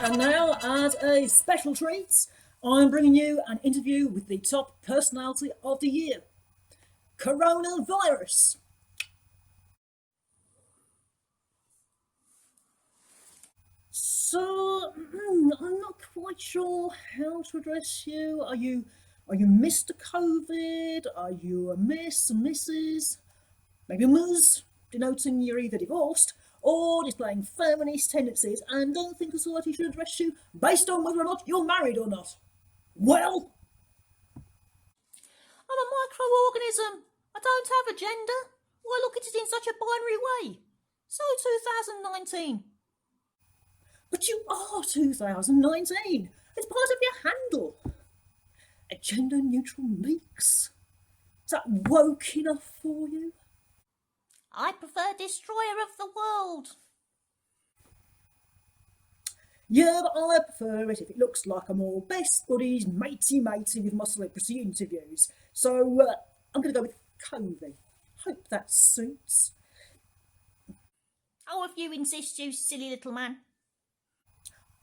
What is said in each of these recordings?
And now, as a special treat, I'm bringing you an interview with the top personality of the year, coronavirus. So, I'm not quite sure how to address you. Are you Mr. COVID? Are you a Miss, a Mrs? Maybe a Ms, denoting you're either divorced or displaying feminist tendencies and don't think society should address you based on whether or not you're married or not. Well, I'm a microorganism. I don't have a gender. Why look at it in such a binary way? So 2019. but you are 2019. It's part of your handle. A gender-neutral mix. Is that woke enough for you? I prefer destroyer of the world. Yeah, but I prefer it if it looks like I'm all best buddies, matey with my celebrity interviews. So I'm going to go with Covey. Hope that suits. Oh, if you insist, you silly little man.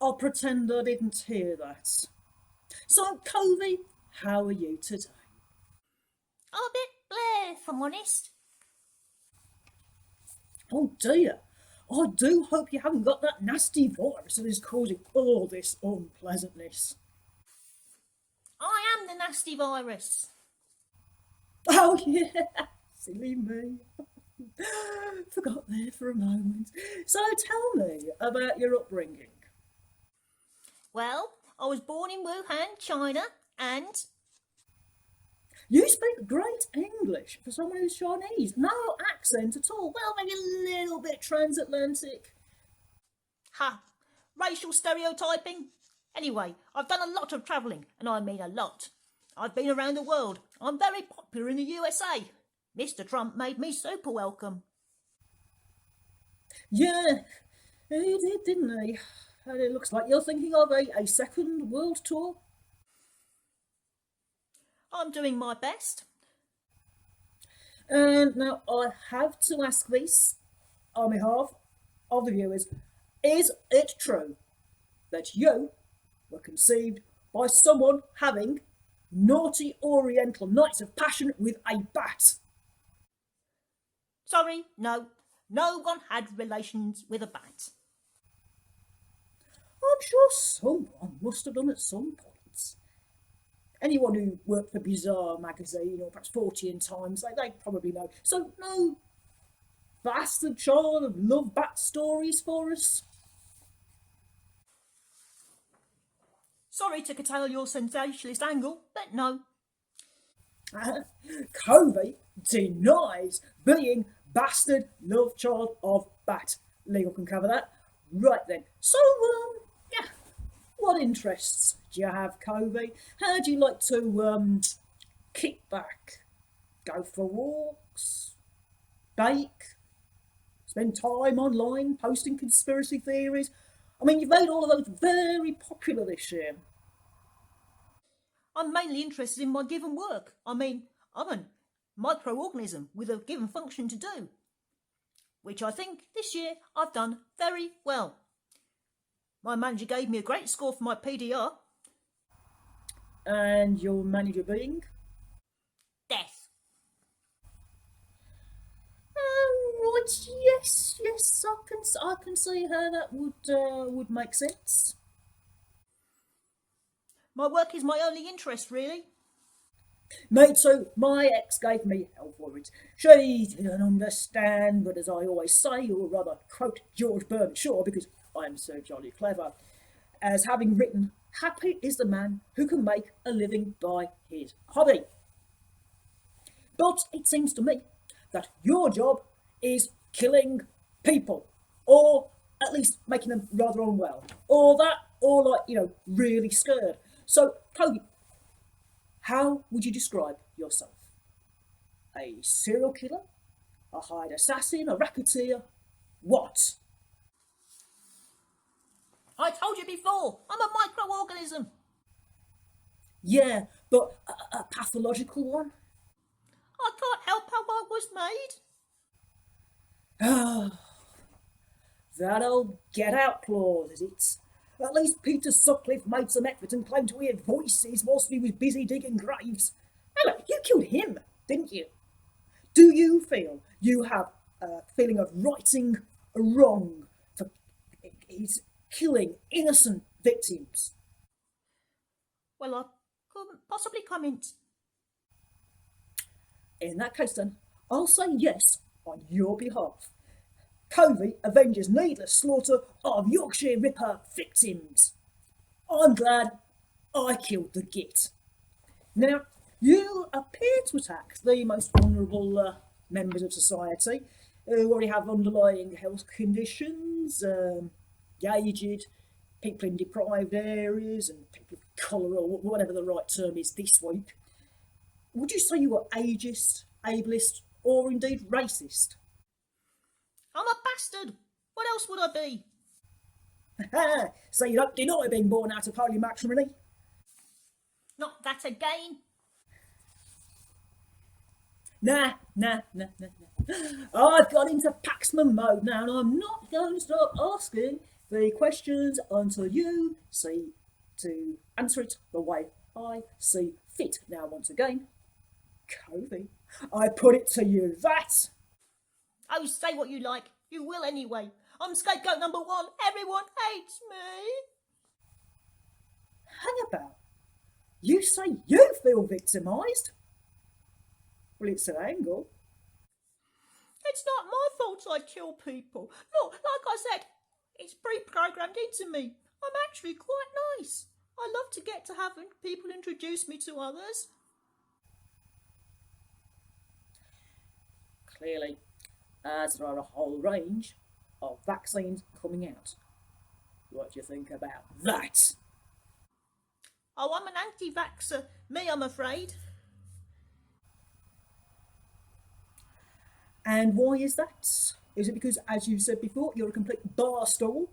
I'll pretend I didn't hear that. So, Covey, how are you today? I'm a bit bleh, if I'm honest. Oh dear, I do hope you haven't got that nasty virus that is causing all this unpleasantness. I am the nasty virus. Oh yeah, silly me. Forgot there for a moment. So tell me about your upbringing. Well, I was born in Wuhan, China, and You speak great English for someone who's Chinese. No accent at all. Well, maybe a little bit transatlantic. ha, racial stereotyping. Anyway, I've done a lot of travelling, and I mean a lot. I've been around the world. I'm very popular in the USA. Mr. Trump made me super welcome. Yeah, he did, didn't he? And it looks like you're thinking of a second world tour. I'm doing my best. And now I have to ask this on behalf of the viewers. Is it true that you were conceived by someone having naughty oriental nights of passion with a bat? Sorry, no. No one had relations with a bat. I'm sure someone must have done at some point. Anyone who worked for Bizarre magazine or perhaps 40 Times, they probably know. So no bastard child of love bat stories for us? Sorry to curtail your sensationalist angle, but no. Covey denies being bastard love child of bat. Legal can cover that. Right then. So, yeah. What interests do you have, Covey? How do you like to kick back? Go for walks? Bake? Spend time online posting conspiracy theories? I mean, you've made all of those very popular this year. I'm mainly interested in my given work. I mean, I'm a microorganism with a given function to do, which I think this year I've done very well. My manager gave me a great score for my PDR. And your manager being? Death. Right, yes, I can see how that would make sense. My work is my only interest, really. Mate, so my ex gave me hell for it. She didn't understand, but as I always say, or rather quote George Bernard Shaw, because I am so jolly clever, as having written, "Happy is the man who can make a living by his hobby." But it seems to me that your job is killing people, or at least making them rather unwell, or really scared. So, Cody, how would you describe yourself? A serial killer? A hired assassin? A racketeer? What? I told you before, I'm a microorganism. Yeah, but a pathological one? I can't help how was made. Ah, that old get out clause, is it? At least Peter Sutcliffe made some effort and claimed to hear voices whilst he was busy digging graves. Hello, you killed him, didn't you? Do you feel you have a feeling of righting a wrong for his killing innocent victims? Well, I couldn't possibly comment. In that case, then, I'll say yes on your behalf. Covey avenges needless slaughter of Yorkshire Ripper victims. I'm glad I killed the git. Now, you appear to attack the most vulnerable members of society who already have underlying health conditions, the aged, people in deprived areas, and people of colour, or whatever the right term is this week. Would you say you were ageist, ableist, or indeed racist? I'm a bastard. What else would I be? So you don't deny being born out of holy matrimony? Not that again. Nah. I've got into Paxman mode now, and I'm not going to stop asking the questions until you see to answer it the way I see fit. Now, once again, Covey, I put it to you that... Oh, say what you like. You will anyway. I'm scapegoat number one. Everyone hates me. Hang about. You say you feel victimised? Well, it's an angle. It's not my fault I kill people. Look, like I said, it's pre-programmed into me. I'm actually quite nice. I love to get to having people introduce me to others. Clearly, as there are a whole range of vaccines coming out. What do you think about that? Oh, I'm an anti-vaxxer. Me, I'm afraid. And why is that? Is it because, as you said before, you're a complete barstool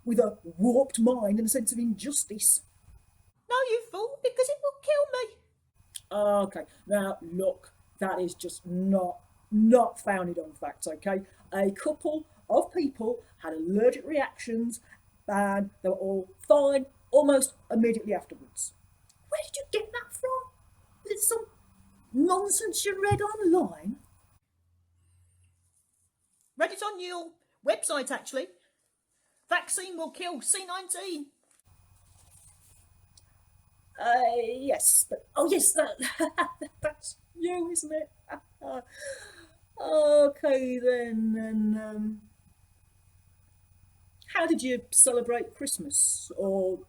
with a warped mind and a sense of injustice? No, you fool, because it will kill me. Okay, now look, that is just not founded on facts, okay? A couple of people had allergic reactions and they were all fine almost immediately afterwards. Where did you get that from? Was it some nonsense you read online? Read it on your website, actually. Vaccine will kill C19. Yes, but oh yes, that's you, isn't it? Okay then. And how did you celebrate Christmas, or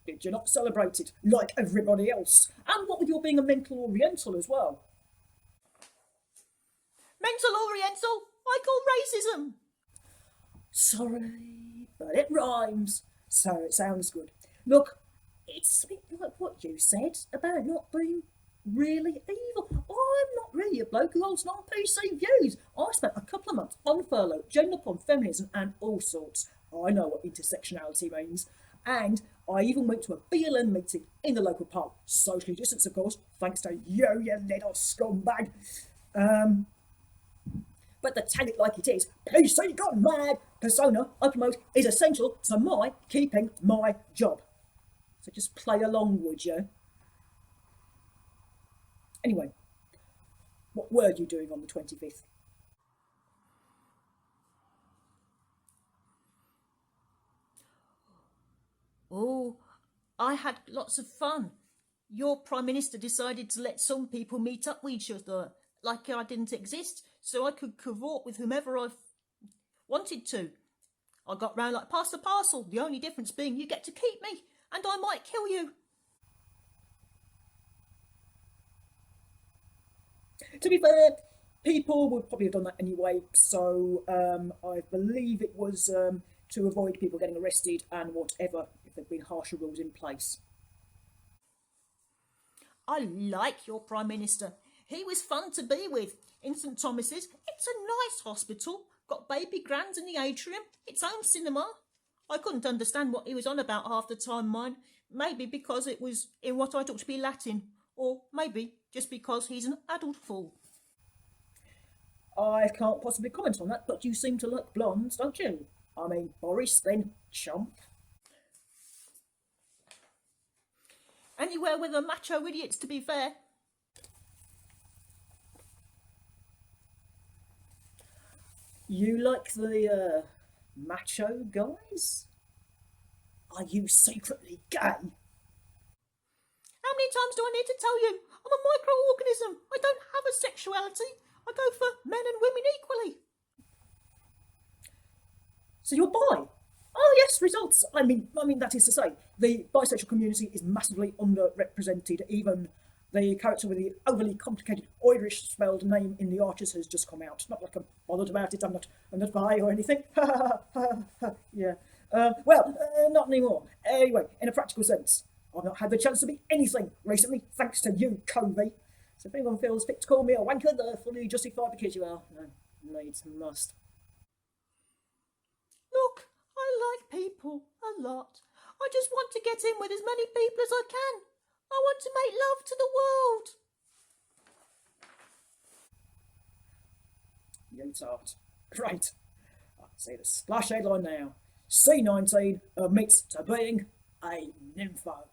did you not celebrate it like everybody else? And what with your being a mental Oriental as well? Mental Oriental? I call racism. Sorry, but it rhymes, so it sounds good. Look, it's a bit like what you said about not being really evil. I'm not really a bloke who holds non-PC views. I spent a couple of months on furlough, gender upon feminism and all sorts. I know what intersectionality means. And I even went to a BLM meeting in the local park. Socially distanced, of course, thanks to you little scumbag. But to tell it like it is, PC got mad. Persona I promote is essential to my keeping my job. So just play along, would you? Anyway, what were you doing on the 25th? Oh, I had lots of fun. Your Prime Minister decided to let some people meet up with each other like I didn't exist, so I could cavort with whomever I wanted to. I got round like pass the parcel, the only difference being you get to keep me, and I might kill you. To be fair, people would probably have done that anyway, so I believe it was to avoid people getting arrested and whatever, if there'd been harsher rules in place. I like your Prime Minister. He was fun to be with. In St Thomas's, it's a nice hospital. Got baby grands in the atrium, its own cinema. I couldn't understand what he was on about half the time, mine. Maybe because it was in what I took to be Latin, or maybe just because he's an adult fool. I can't possibly comment on that, but you seem to like blondes, don't you? I mean, Boris, then chump. Anywhere with the macho idiots, to be fair. You like the macho guys? Are you secretly gay? How many times do I need to tell you? I'm a microorganism. I don't have a sexuality. I go for men and women equally. So you're bi? Oh yes, results. I mean that is to say, the bisexual community is massively underrepresented. Even the character with the overly complicated Irish spelled name in The Archers has just come out. Not like I'm bothered about it. I'm not bi or anything. Yeah. Not anymore. Anyway, in a practical sense, I've not had the chance to be anything recently, thanks to you, Covey. So if anyone feels fit to call me a wanker, they're fully justified because you are. No, needs must. Look, I like people a lot. I just want to get in with as many people as I can. I want to make love to the world. You tart. Great. I see the splash headline now. C19 admits to being a nympho.